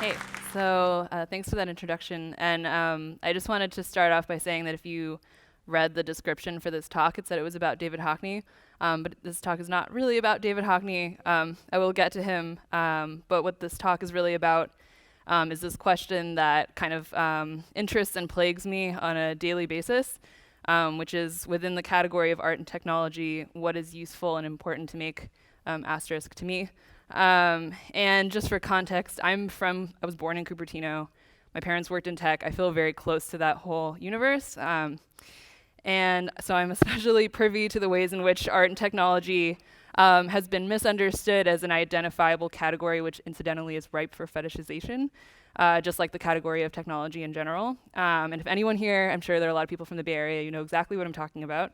Hey, so thanks for that introduction. And I just wanted to start off by saying that if you read the description for this talk, it said it was about David Hockney. But this talk is not really about David Hockney. I will get to him. But what this talk is really about is this question that kind of interests and plagues me on a daily basis, which is within the category of art and technology, what is useful and important to make asterisk to me. And just for context, I was born in Cupertino. My parents worked in tech. I feel very close to that whole universe. And so I'm especially privy to the ways in which art and technology has been misunderstood as an identifiable category, which incidentally is ripe for fetishization, just like the category of technology in general. And if anyone here, I'm sure there are a lot of people from the Bay Area, you know exactly what I'm talking about.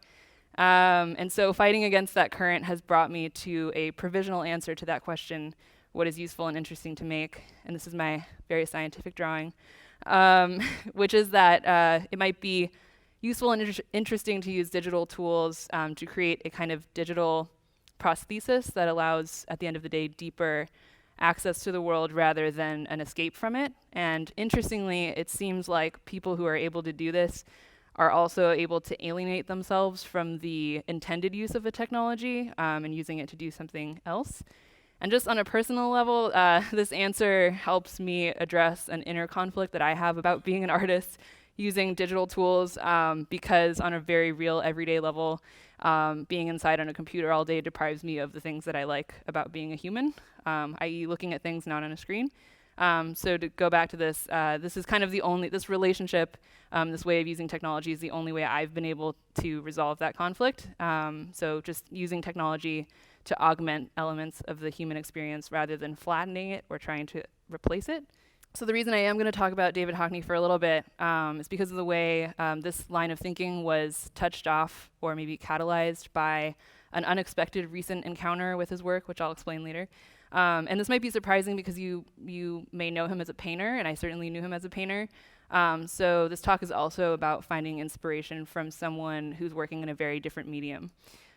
And so fighting against that current has brought me to a provisional answer to that question, what is useful and interesting to make? And this is my very scientific drawing, which is that it might be useful and interesting to use digital tools to create a kind of digital prosthesis that allows, at the end of the day, deeper access to the world rather than an escape from it. And interestingly, it seems like people who are able to do this are also able to alienate themselves from the intended use of the technology and using it to do something else. And just on a personal level, this answer helps me address an inner conflict that I have about being an artist using digital tools because on a very real everyday level, being inside on a computer all day deprives me of the things that I like about being a human, i.e. looking at things not on a screen. So to go back to this, this is kind of this relationship, this way of using technology is the only way I've been able to resolve that conflict. So just using technology to augment elements of the human experience rather than flattening it or trying to replace it. So the reason I am going to talk about David Hockney for a little bit is because of the way this line of thinking was touched off or maybe catalyzed by an unexpected recent encounter with his work, which I'll explain later. And this might be surprising because you may know him as a painter, and I certainly knew him as a painter. So this talk is also about finding inspiration from someone who's working in a very different medium.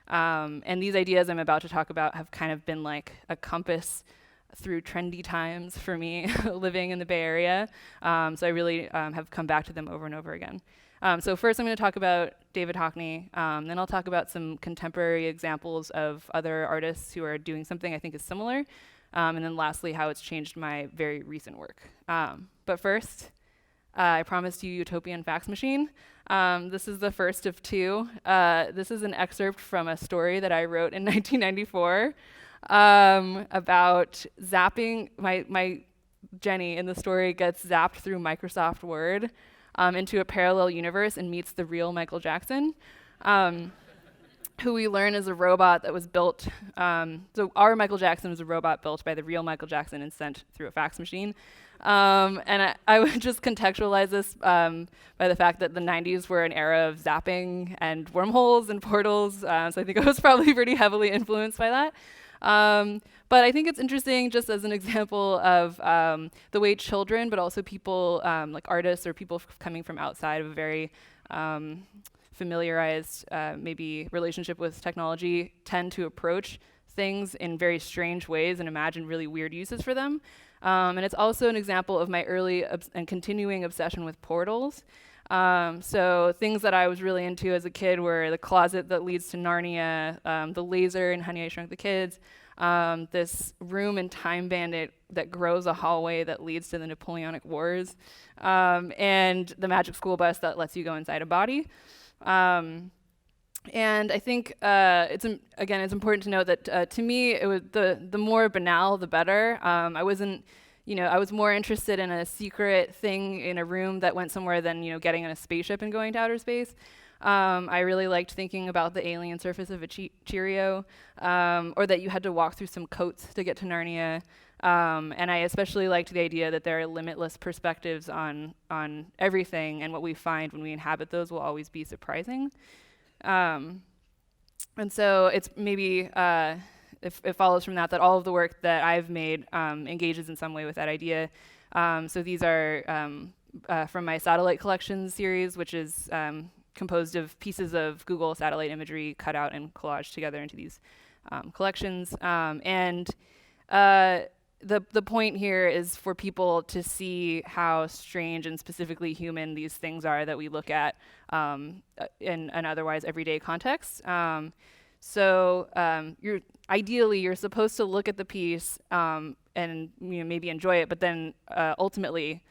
And these ideas I'm about to talk about have kind of been like a compass through trendy times for me living in the Bay Area. So I really have come back to them over and over again. So first I'm going to talk about David Hockney, then I'll talk about some contemporary examples of other artists who are doing something I think is similar, and then lastly how it's changed my very recent work. But first, I promised you Utopian Fax Machine. This is the first of two. This is an excerpt from a story that I wrote in 1994 about zapping. My Jenny in the story gets zapped through Microsoft Word into a parallel universe and meets the real Michael Jackson, who we learn is a robot that was built. So our Michael Jackson was a robot built by the real Michael Jackson and sent through a fax machine. And I would just contextualize this by the fact that the 90s were an era of zapping and wormholes and portals. So I think I was probably pretty heavily influenced by that. But I think it's interesting just as an example of the way children, but also people like artists or people coming from outside of a very familiarized maybe relationship with technology tend to approach things in very strange ways and imagine really weird uses for them. And it's also an example of my early and continuing obsession with portals. So things that I was really into as a kid were the closet that leads to Narnia, the laser in Honey, I Shrunk the Kids, this room in Time Bandit that grows a hallway that leads to the Napoleonic Wars, and the magic school bus that lets you go inside a body. And I think it's important to note that to me, it was the more banal, the better. I was more interested in a secret thing in a room that went somewhere than getting on a spaceship and going to outer space. I really liked thinking about the alien surface of a Cheerio, or that you had to walk through some coats to get to Narnia. And I especially liked the idea that there are limitless perspectives on everything, and what we find when we inhabit those will always be surprising. And so it's maybe, if it follows from that all of the work that I've made engages in some way with that idea. So these are from my satellite collections series, which is composed of pieces of Google satellite imagery cut out and collaged together into these collections. And the point here is for people to see how strange and specifically human these things are that we look at in an otherwise everyday context. You're supposed to look at the piece and maybe enjoy it, but then ultimately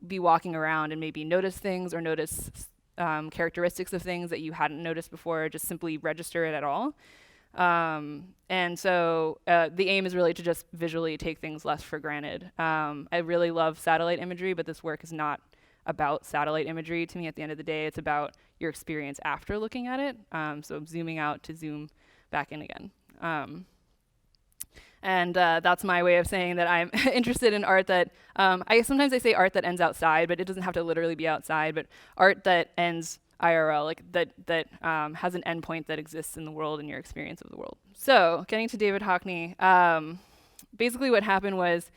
be walking around and maybe notice things or notice characteristics of things that you hadn't noticed before, or just simply register it at all. And so the aim is really to just visually take things less for granted. I really love satellite imagery, but this work is not about satellite imagery to me at the end of the day. It's about your experience after looking at it. So I'm zooming out to zoom back in again. And that's my way of saying that I'm interested in art that, sometimes I say art that ends outside, but it doesn't have to literally be outside, but art that ends IRL, like that has an endpoint that exists in the world and your experience of the world. So getting to David Hockney, basically what happened was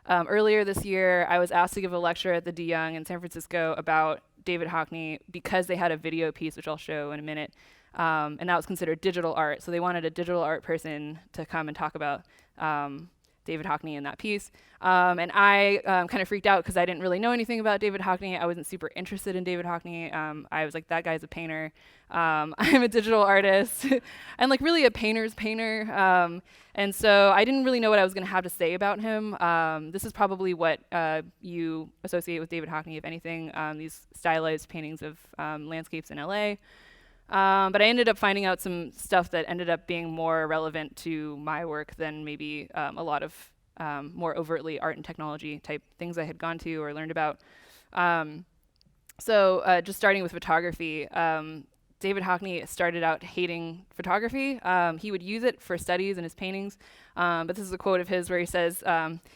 earlier this year, I was asked to give a lecture at the De Young in San Francisco about David Hockney because they had a video piece, which I'll show in a minute, and that was considered digital art. So they wanted a digital art person to come and talk about David Hockney in that piece. And I kind of freaked out because I didn't really know anything about David Hockney. I wasn't super interested in David Hockney. I was like, that guy's a painter. I'm a digital artist and like really a painter's painter. And so I didn't really know what I was going to have to say about him. This is probably what you associate with David Hockney, if anything, these stylized paintings of landscapes in LA. But I ended up finding out some stuff that ended up being more relevant to my work than maybe a lot of more overtly art and technology type things I had gone to or learned about. So just starting with photography, David Hockney started out hating photography. He would use it for studies in his paintings, but this is a quote of his where he says,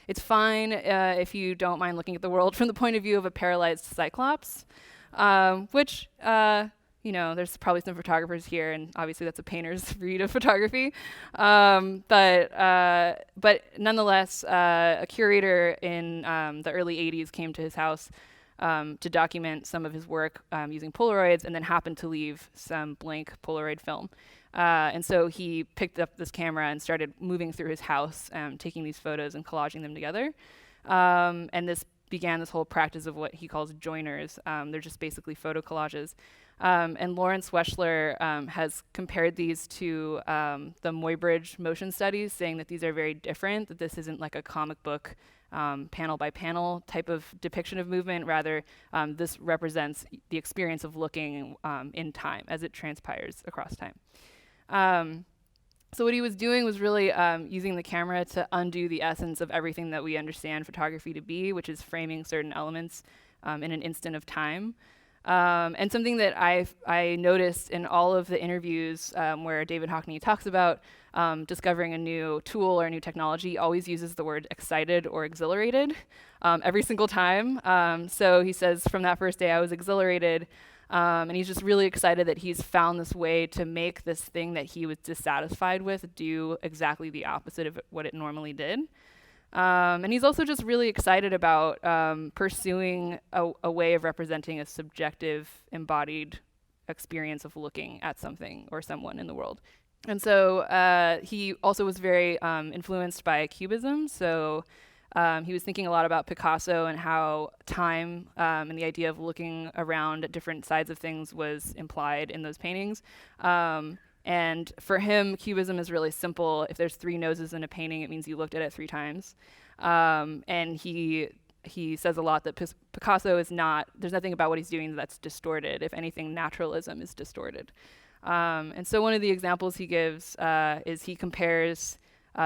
"It's fine if you don't mind looking at the world from the point of view of a paralyzed cyclops," which there's probably some photographers here, and obviously that's a painter's read of photography. But nonetheless, a curator in the early 80s came to his house to document some of his work using Polaroids, and then happened to leave some blank Polaroid film. And so he picked up this camera and started moving through his house, taking these photos and collaging them together. And this began this whole practice of what he calls joiners. They're just basically photo collages. And Lawrence Weschler has compared these to the Muybridge motion studies, saying that these are very different, that this isn't like a comic book panel by panel type of depiction of movement. Rather, this represents the experience of looking in time as it transpires across time. So what he was doing was really using the camera to undo the essence of everything that we understand photography to be, which is framing certain elements in an instant of time. And something that I noticed in all of the interviews where David Hockney talks about discovering a new tool or a new technology, always uses the word excited or exhilarated every single time. So he says, from that first day I was exhilarated, and he's just really excited that he's found this way to make this thing that he was dissatisfied with do exactly the opposite of what it normally did. And he's also just really excited about pursuing a way of representing a subjective, embodied experience of looking at something or someone in the world. And so he also was very influenced by Cubism. So he was thinking a lot about Picasso and how time and the idea of looking around at different sides of things was implied in those paintings. And for him, Cubism is really simple. If there's 3 noses in a painting, it means you looked at it 3 times. And he says a lot that Picasso is not, there's nothing about what he's doing that's distorted. If anything, naturalism is distorted. And so one of the examples he gives is he compares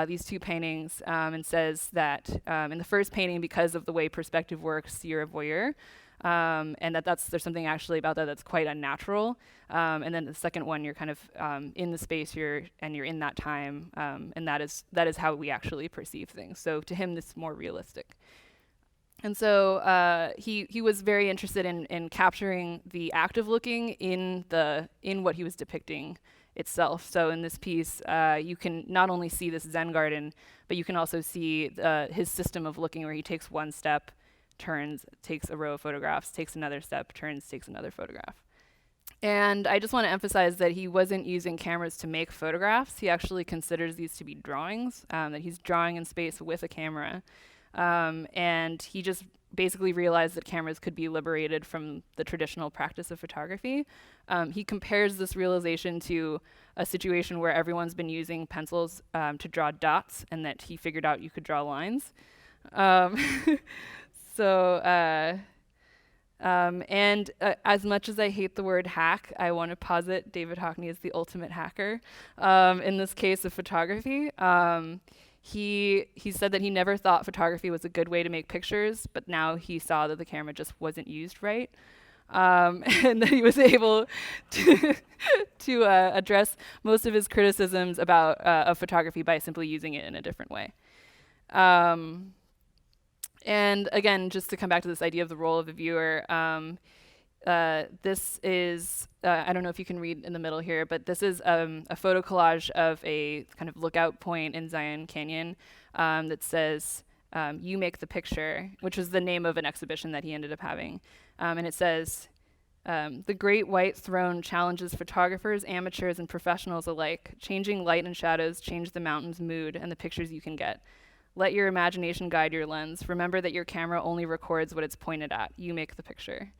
these 2 paintings and says that in the first painting, because of the way perspective works, you're a voyeur. And there's something actually about that that's quite unnatural. And then the second one, you're kind of in the space, you're in that time, and that is how we actually perceive things. So to him, this is more realistic. And so he was very interested in capturing the act of looking in what he was depicting itself. So in this piece, you can not only see this Zen garden, but you can also see his system of looking, where he takes one step, turns, takes a row of photographs, takes another step, turns, takes another photograph. And I just want to emphasize that he wasn't using cameras to make photographs. He actually considers these to be drawings, that he's drawing in space with a camera. And he just basically realized that cameras could be liberated from the traditional practice of photography. He compares this realization to a situation where everyone's been using pencils to draw dots, and that he figured out you could draw lines. Um, so, as much as I hate the word hack, I want to posit David Hockney as the ultimate hacker in this case of photography. He said that he never thought photography was a good way to make pictures, but now he saw that the camera just wasn't used right. And that he was able to address most of his criticisms about of photography by simply using it in a different way. And again, just to come back to this idea of the role of the viewer, this is, I don't know if you can read in the middle here, but this is a photo collage of a kind of lookout point in Zion Canyon that says, "You make the picture," which was the name of an exhibition that he ended up having. And it says, "The Great White Throne challenges photographers, amateurs, and professionals alike. Changing light and shadows change the mountain's mood and the pictures you can get. Let your imagination guide your lens. Remember that your camera only records what it's pointed at. You make the picture."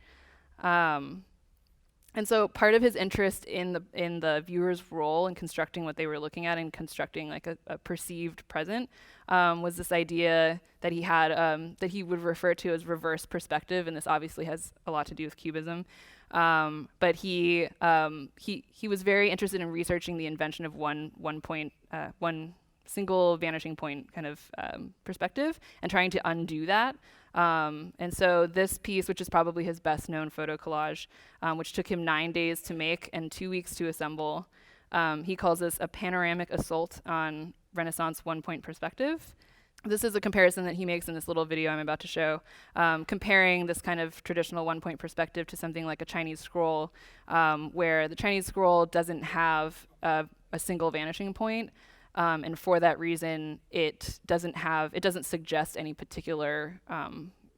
And so part of his interest in the viewer's role in constructing what they were looking at and constructing like a perceived present was this idea that he had that he would refer to as reverse perspective, and this obviously has a lot to do with Cubism. But he was very interested in researching the invention of one single vanishing point kind of perspective and trying to undo that. And so this piece, which is probably his best known photo collage, which took him 9 days to make and 2 weeks to assemble, he calls this a panoramic assault on Renaissance one-point perspective. This is a comparison that he makes in this little video I'm about to show, comparing this kind of traditional one-point perspective to something like a Chinese scroll, where the Chinese scroll doesn't have a single vanishing point. And for that reason, it doesn't suggest any particular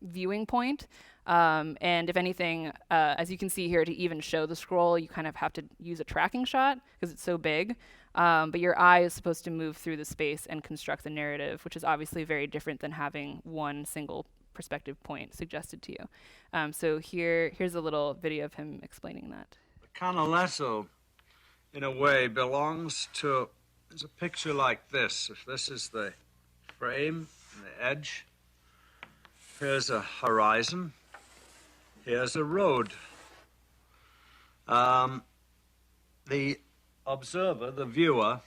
viewing point. And if anything, as you can see here, to even show the scroll, you kind of have to use a tracking shot because it's so big. But your eye is supposed to move through the space and construct the narrative, which is obviously very different than having one single perspective point suggested to you. So here's a little video of him explaining that. The canaletto, in a way, belongs to... There's a picture like this. If this is the frame and the edge, here's a horizon, here's a road. The observer, the viewer,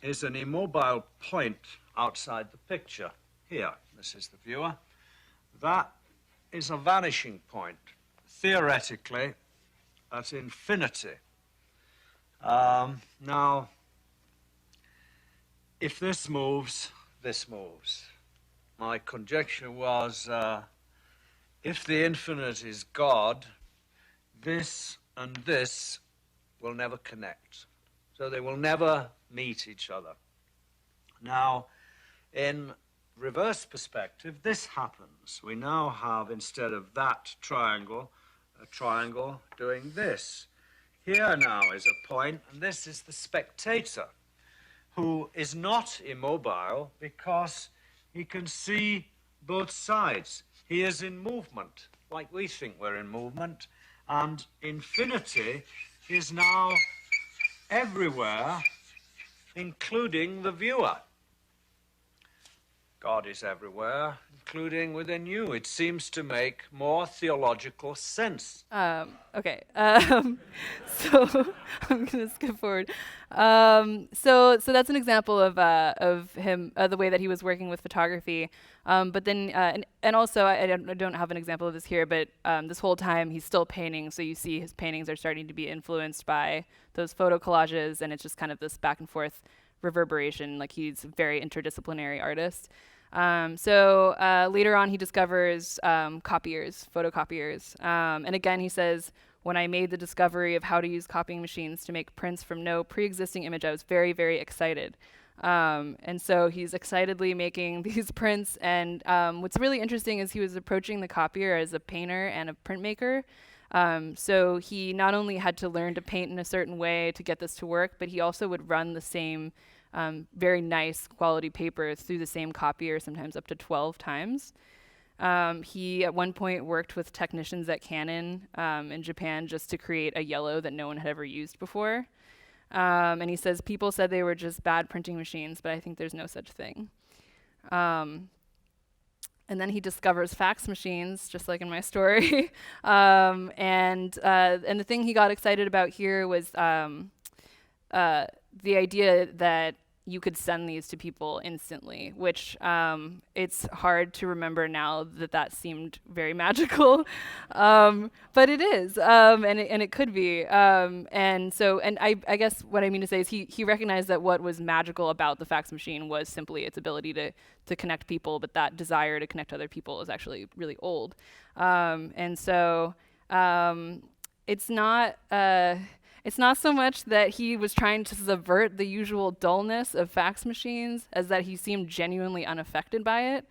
is an immobile point outside the picture. Here, this is the viewer. That is a vanishing point, theoretically, at infinity. Now, if this moves, this moves. My conjecture was, if the infinite is God, this and this will never connect. So they will never meet each other. Now, in reverse perspective, this happens. We now have, instead of that triangle, a triangle doing this. Here now is a point, and this is the spectator, who is not immobile because he can see both sides. He is in movement, like we think we're in movement, and infinity is now everywhere, including the viewer. God is everywhere, including within you. It seems to make more theological sense. Okay, so I'm going to skip forward. So that's an example of him, the way that he was working with photography. But then, and also, I don't have an example of this here, but this whole time he's still painting, so you see his paintings are starting to be influenced by those photo collages, and it's just kind of this back and forth reverberation, like he's a very interdisciplinary artist. So later on he discovers copiers, photocopiers. And again he says, when I made the discovery of how to use copying machines to make prints from no pre-existing image, I was very, very excited. And so he's excitedly making these prints. And what's really interesting is he was approaching the copier as a painter and a printmaker. So he not only had to learn to paint in a certain way to get this to work, but he also would run the same very nice quality paper through the same copier, sometimes up to 12 times. He at one point worked with technicians at Canon in Japan just to create a yellow that no one had ever used before. And he says people said they were just bad printing machines, but I think there's no such thing. And then he discovers fax machines, just like in my story. And the thing he got excited about here was the idea that you could send these to people instantly, which it's hard to remember now that that seemed very magical, but it is, and it could be. And I guess what I mean to say is he recognized that what was magical about the fax machine was simply its ability to connect people, but that desire to connect other people is actually really old. It's not so much that he was trying to subvert the usual dullness of fax machines as that he seemed genuinely unaffected by it.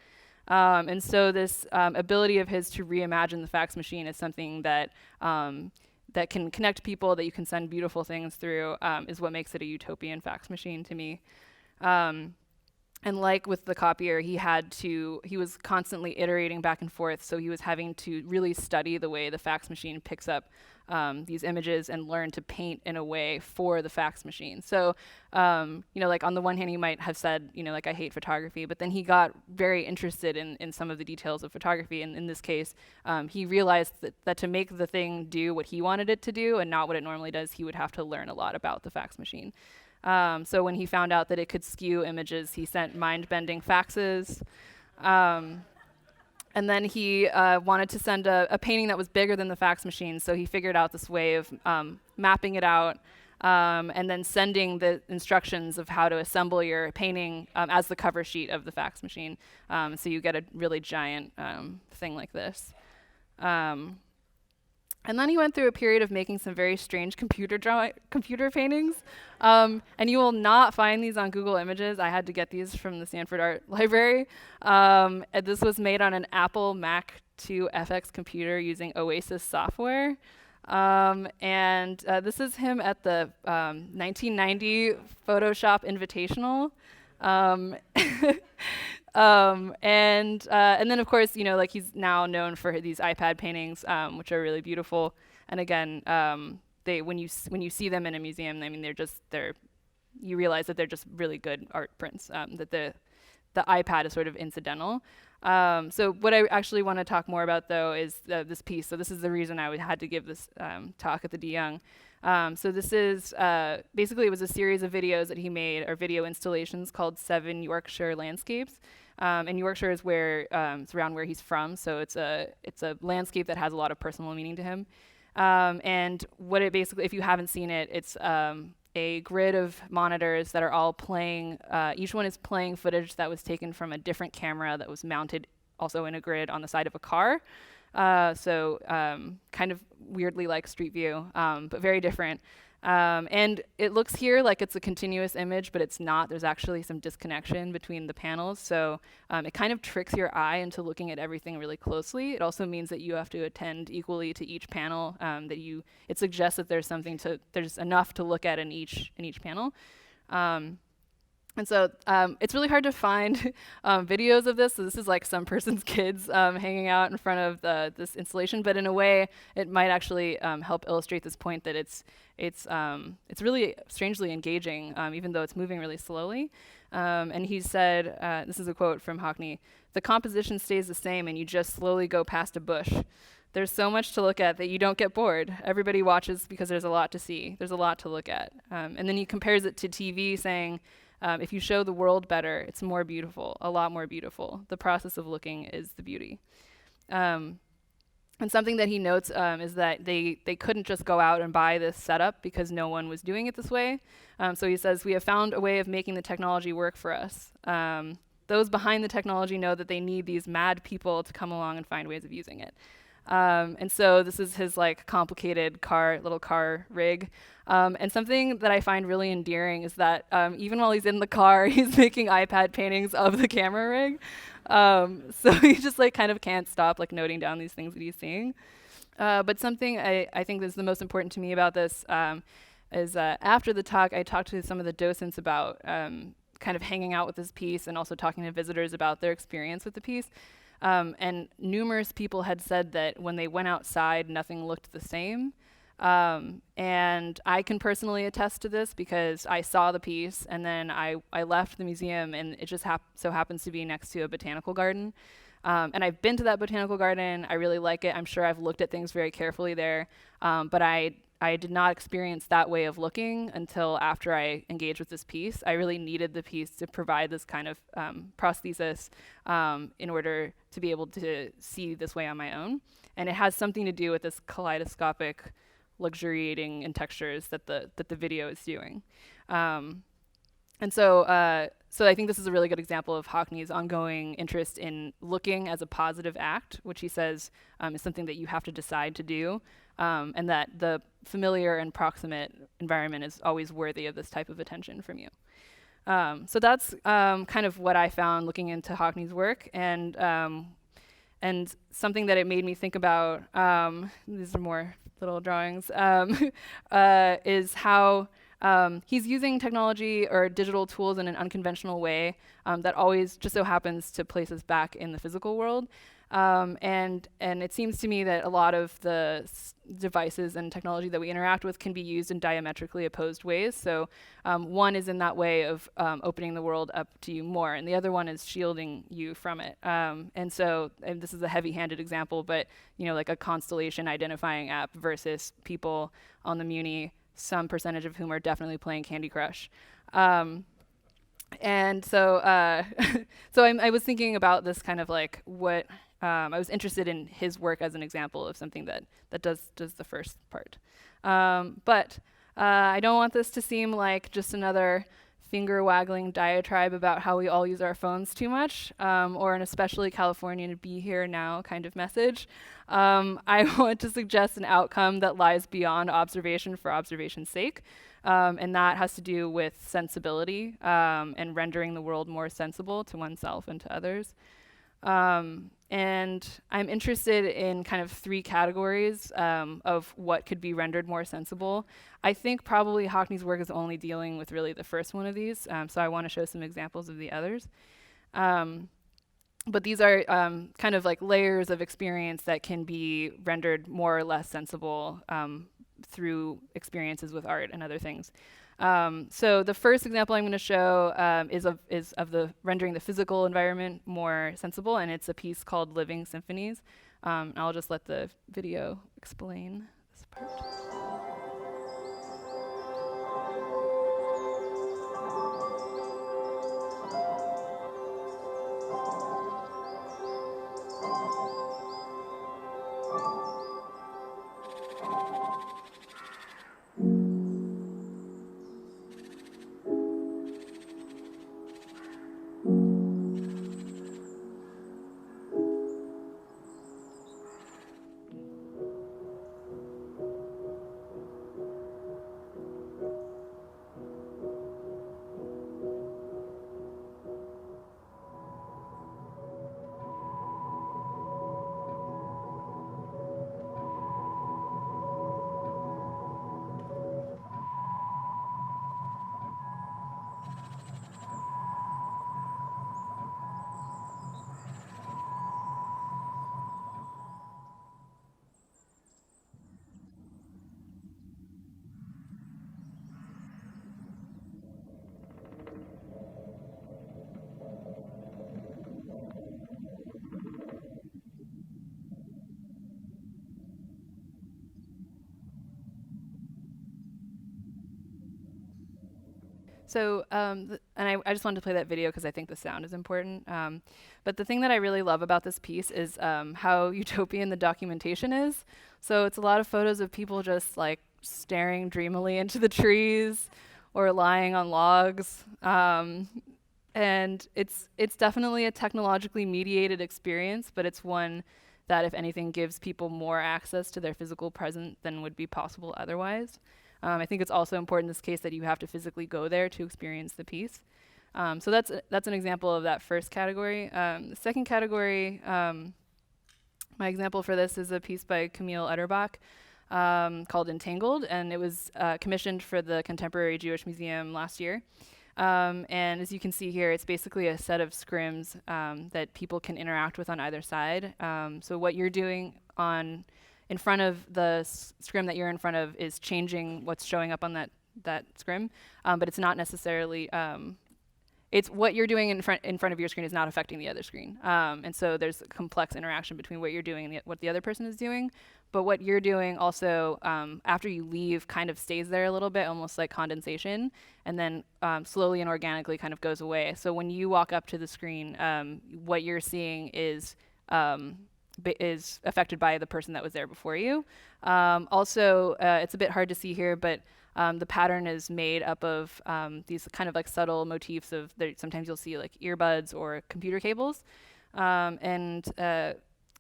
And so this ability of his to reimagine the fax machine is something that that can connect people, that you can send beautiful things through, is what makes it a utopian fax machine to me. And like with the copier, he was constantly iterating back and forth, so he was having to really study the way the fax machine picks up these images and learn to paint in a way for the fax machine. So, like on the one hand, he might have said, like, I hate photography, but then he got very interested in some of the details of photography. And in this case, he realized that to make the thing do what he wanted it to do and not what it normally does, he would have to learn a lot about the fax machine. So when he found out that it could skew images, he sent mind-bending faxes. And then he wanted to send a painting that was bigger than the fax machine, so he figured out this way of mapping it out and then sending the instructions of how to assemble your painting as the cover sheet of the fax machine. So you get a really giant thing like this. And then he went through a period of making some very strange computer paintings. And you will not find these on Google Images. I had to get these from the Stanford Art Library. And this was made on an Apple Mac II FX computer using Oasis software. This is him at the 1990 Photoshop Invitational. And then of course, he's now known for these iPad paintings, which are really beautiful. And again, when you see them in a museum, I mean, you realize that they're just really good art prints. That the iPad is sort of incidental. So what I actually want to talk more about though is this piece. So this is the reason I had to give this talk at the De Young. So this is basically it was a series of videos that he made, or video installations called 7 Yorkshire Landscapes. And Yorkshire is where it's around where he's from, so it's a landscape that has a lot of personal meaning to him. And what it basically, if you haven't seen it, it's a grid of monitors that are all playing. Each one is playing footage that was taken from a different camera that was mounted also in a grid on the side of a car. So kind of weirdly like Street View, but very different. And it looks here like it's a continuous image, but it's not. There's actually some disconnection between the panels. So it kind of tricks your eye into looking at everything really closely. It also means that you have to attend equally to each panel, it suggests that there's enough to look at in each panel. And so it's really hard to find videos of this. So this is like some person's kids hanging out in front of this installation. But in a way, it might actually help illustrate this point that it's really strangely engaging, even though it's moving really slowly. And he said, this is a quote from Hockney, "The composition stays the same and you just slowly go past a bush. There's so much to look at that you don't get bored. Everybody watches because there's a lot to see. There's a lot to look at." And then he compares it to TV, saying, if you show the world better, it's more beautiful, a lot more beautiful. The process of looking is the beauty. And something that he notes is that they couldn't just go out and buy this setup because no one was doing it this way. So he says, "We have found a way of making the technology work for us. Those behind the technology know that they need these mad people to come along and find ways of using it." And so this is his complicated little car rig. And something that I find really endearing is that even while he's in the car, he's making iPad paintings of the camera rig. So he just kind of can't stop noting down these things that he's seeing. But something I think is the most important to me about this is after the talk, I talked to some of the docents about kind of hanging out with this piece and also talking to visitors about their experience with the piece. And numerous people had said that when they went outside, nothing looked the same. And I can personally attest to this because I saw the piece and then I left the museum, and it just so happens to be next to a botanical garden. And I've been to that botanical garden. I really like it. I'm sure I've looked at things very carefully there. But I did not experience that way of looking until after I engaged with this piece. I really needed the piece to provide this kind of prosthesis in order to be able to see this way on my own. And it has something to do with this kaleidoscopic luxuriating in textures that the video is doing. And so I think this is a really good example of Hockney's ongoing interest in looking as a positive act, which he says is something that you have to decide to do, and that the familiar and proximate environment is always worthy of this type of attention from you. So that's kind of what I found looking into Hockney's work, and something that it made me think about, these are more little drawings, is how he's using technology or digital tools in an unconventional way that always just so happens to place us back in the physical world. And it seems to me that a lot of the devices and technology that we interact with can be used in diametrically opposed ways. So one is in that way of opening the world up to you more, and the other one is shielding you from it. And this is a heavy-handed example, but like a constellation identifying app versus people on the Muni, some percentage of whom are definitely playing Candy Crush. And so I was thinking about this kind of like what I was interested in his work as an example of something that does the first part. But I don't want this to seem like just another finger-waggling diatribe about how we all use our phones too much, or an especially Californian be here now kind of message. I want to suggest an outcome that lies beyond observation for observation's sake, and that has to do with sensibility and rendering the world more sensible to oneself and to others. And I'm interested in kind of three categories of what could be rendered more sensible. I think probably Hockney's work is only dealing with really the first one of these, so I want to show some examples of the others. But these are kind of like layers of experience that can be rendered more or less sensible through experiences with art and other things. So the first example I'm going to show is of the rendering the physical environment more sensible, and it's a piece called Living Symphonies. I'll just let the video explain this part. So, and I just wanted to play that video because I think the sound is important. But the thing that I really love about this piece is how utopian the documentation is. So it's a lot of photos of people just like staring dreamily into the trees or lying on logs. And it's definitely a technologically mediated experience, but it's one that, if anything, gives people more access to their physical present than would be possible otherwise. I think it's also important in this case that you have to physically go there to experience the piece. So that's an example of that first category. The second category My example for this is a piece by Camille Utterbach called Entangled, and it was commissioned for the Contemporary Jewish Museum last year. And as you can see here, it's basically a set of scrims that people can interact with on either side. So what you're doing in front of the scrim that you're in front of is changing what's showing up on that scrim, but it's not necessarily it's what you're doing in front of your screen is not affecting the other screen. And so there's a complex interaction between what you're doing and what the other person is doing. But what you're doing also, after you leave, kind of stays there a little bit, almost like condensation, and then slowly and organically kind of goes away. So when you walk up to the screen, what you're seeing is affected by the person that was there before you. Also, it's a bit hard to see here, but the pattern is made up of these kind of like subtle motifs of sometimes you'll see like earbuds or computer cables. And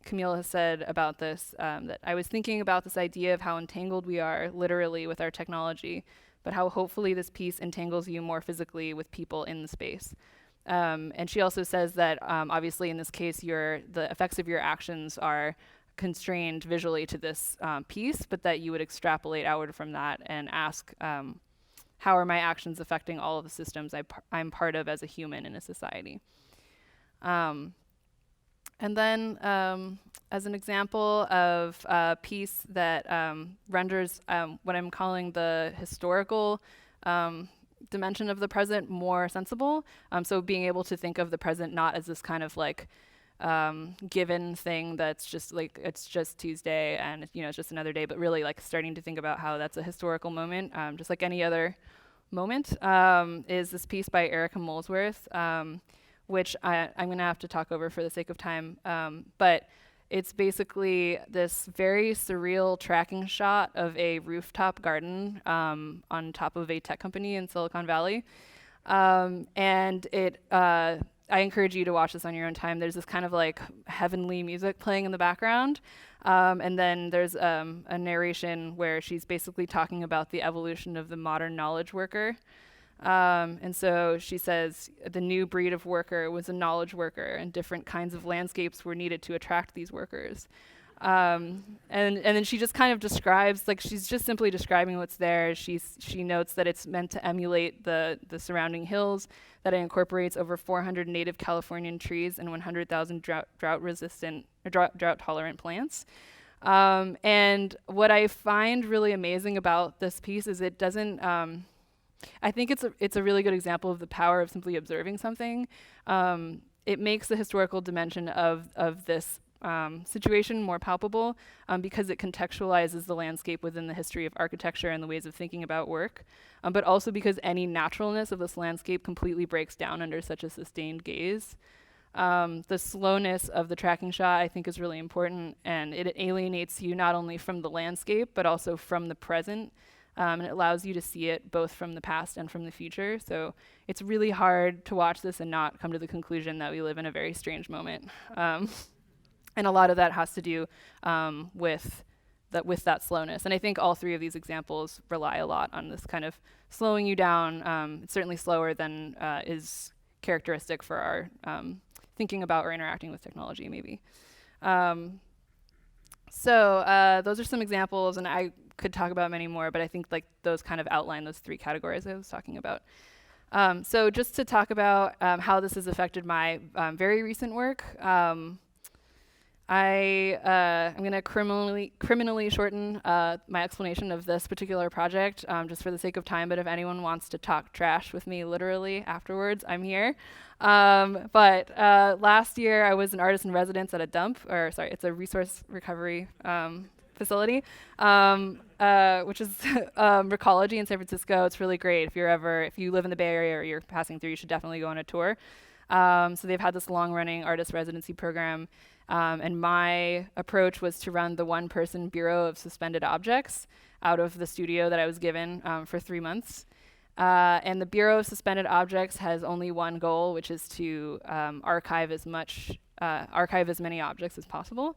Camille has said about this that I was thinking about this idea of how entangled we are literally with our technology, but how hopefully this piece entangles you more physically with people in the space. And she also says that obviously in this case, the effects of your actions are constrained visually to this piece, but that you would extrapolate outward from that and ask, how are my actions affecting all of the systems I'm part of as a human in a society? And then as an example of a piece that renders what I'm calling the historical dimension of the present more sensible. So being able to think of the present not as this kind of like given thing that's just like, it's just Tuesday and it's just another day, but really like starting to think about how that's a historical moment, just like any other moment, is this piece by Erica Molesworth, which I'm going to have to talk over for the sake of time. But it's basically this very surreal tracking shot of a rooftop garden on top of a tech company in Silicon Valley. And I encourage you to watch this on your own time. There's this kind of like heavenly music playing in the background. And then there's a narration where she's basically talking about the evolution of the modern knowledge worker. And so she says the new breed of worker was a knowledge worker, and different kinds of landscapes were needed to attract these workers. And then she just kind of describes, like she's just simply describing what's there. She notes that it's meant to emulate the surrounding hills, that it incorporates over 400 native Californian trees and 100,000 drought-tolerant plants. And what I find really amazing about this piece is it doesn't. I think it's a really good example of the power of simply observing something. It makes the historical dimension of this situation more palpable because it contextualizes the landscape within the history of architecture and the ways of thinking about work, but also because any naturalness of this landscape completely breaks down under such a sustained gaze. The slowness of the tracking shot I think is really important, and it alienates you not only from the landscape but also from the present. And it allows you to see it both from the past and from the future. So it's really hard to watch this and not come to the conclusion that we live in a very strange moment. And a lot of that has to do with that slowness. And I think all three of these examples rely a lot on this kind of slowing you down. It's certainly slower than is characteristic for our thinking about or interacting with technology, maybe. So those are some examples, and I could talk about many more, but I think like those kind of outline those three categories I was talking about. So just to talk about how this has affected my very recent work, I'm going to criminally shorten my explanation of this particular project just for the sake of time, but if anyone wants to talk trash with me literally afterwards, I'm here. But last year I was an artist in residence at it's a resource recovery facility, which is Recology in San Francisco. It's really great. If you live in the Bay Area or you're passing through, you should definitely go on a tour. So they've had this long-running artist residency program, and my approach was to run the one-person Bureau of Suspended Objects out of the studio that I was given for 3 months. And the Bureau of Suspended Objects has only one goal, which is to archive as many objects as possible.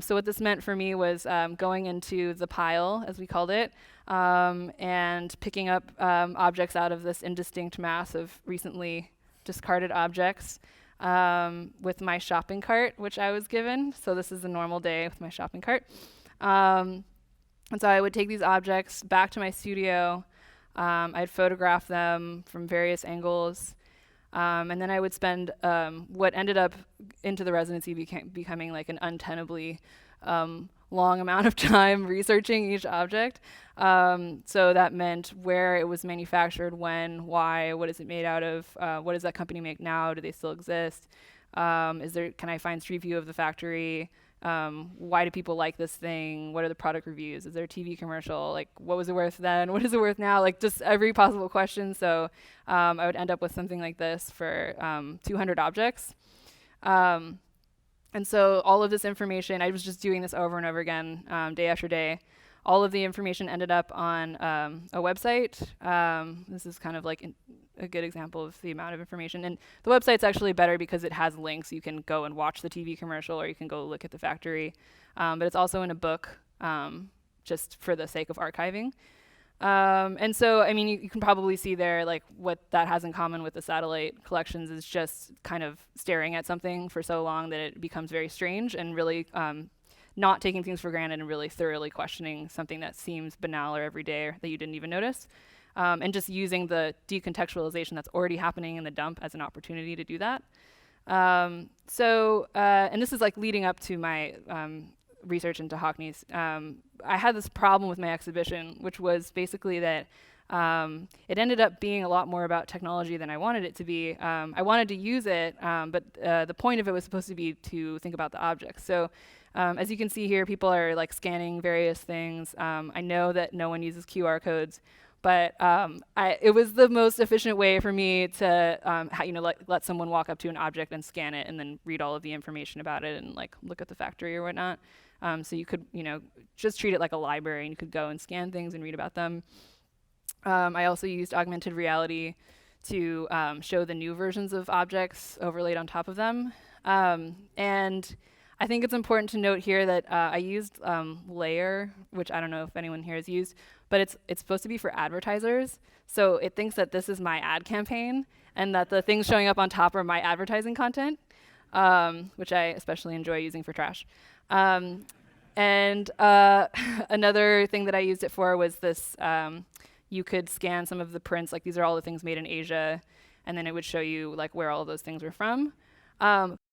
So what this meant for me was going into the pile, as we called it, and picking up objects out of this indistinct mass of recently discarded objects, with my shopping cart, which I was given. So this is a normal day with my shopping cart. And so I would take these objects back to my studio. I'd photograph them from various angles. And then I would spend what ended up into the residency becoming like an untenably long amount of time researching each object. So that meant where it was manufactured, when, why, what is it made out of, what does that company make now, do they still exist, can I find street view of the factory, why do people like this thing, what are the product reviews, is there a TV commercial, like what was it worth then, what is it worth now, like just every possible question. So I would end up with something like this for 200 objects. And so all of this information, I was just doing this over and over again, day after day. All of the information ended up on a website. This is kind of like a good example of the amount of information. And the website's actually better because it has links. You can go and watch the TV commercial, or you can go look at the factory. But it's also in a book, just for the sake of archiving. And so, I mean, you can probably see there, like, what that has in common with the satellite collections is just kind of staring at something for so long that it becomes very strange, and really not taking things for granted and really thoroughly questioning something that seems banal or everyday or that you didn't even notice. And just using the decontextualization that's already happening in the dump as an opportunity to do that. And this is like leading up to my research into Hockney's. I had this problem with my exhibition, which was basically that it ended up being a lot more about technology than I wanted it to be. I wanted to use it, but the point of it was supposed to be to think about the objects. So as you can see here, people are like scanning various things. I know that no one uses QR codes, but it was the most efficient way for me to let someone walk up to an object and scan it and then read all of the information about it and like look at the factory or whatnot. So you could just treat it like a library, and you could go and scan things and read about them. I also used augmented reality to show the new versions of objects overlaid on top of them. And I think it's important to note here that I used Layer, which I don't know if anyone here has used, but it's supposed to be for advertisers. So it thinks that this is my ad campaign and that the things showing up on top are my advertising content, which I especially enjoy using for trash. And another thing that I used it for was this, you could scan some of the prints, like these are all the things made in Asia, and then it would show you like where all of those things were from.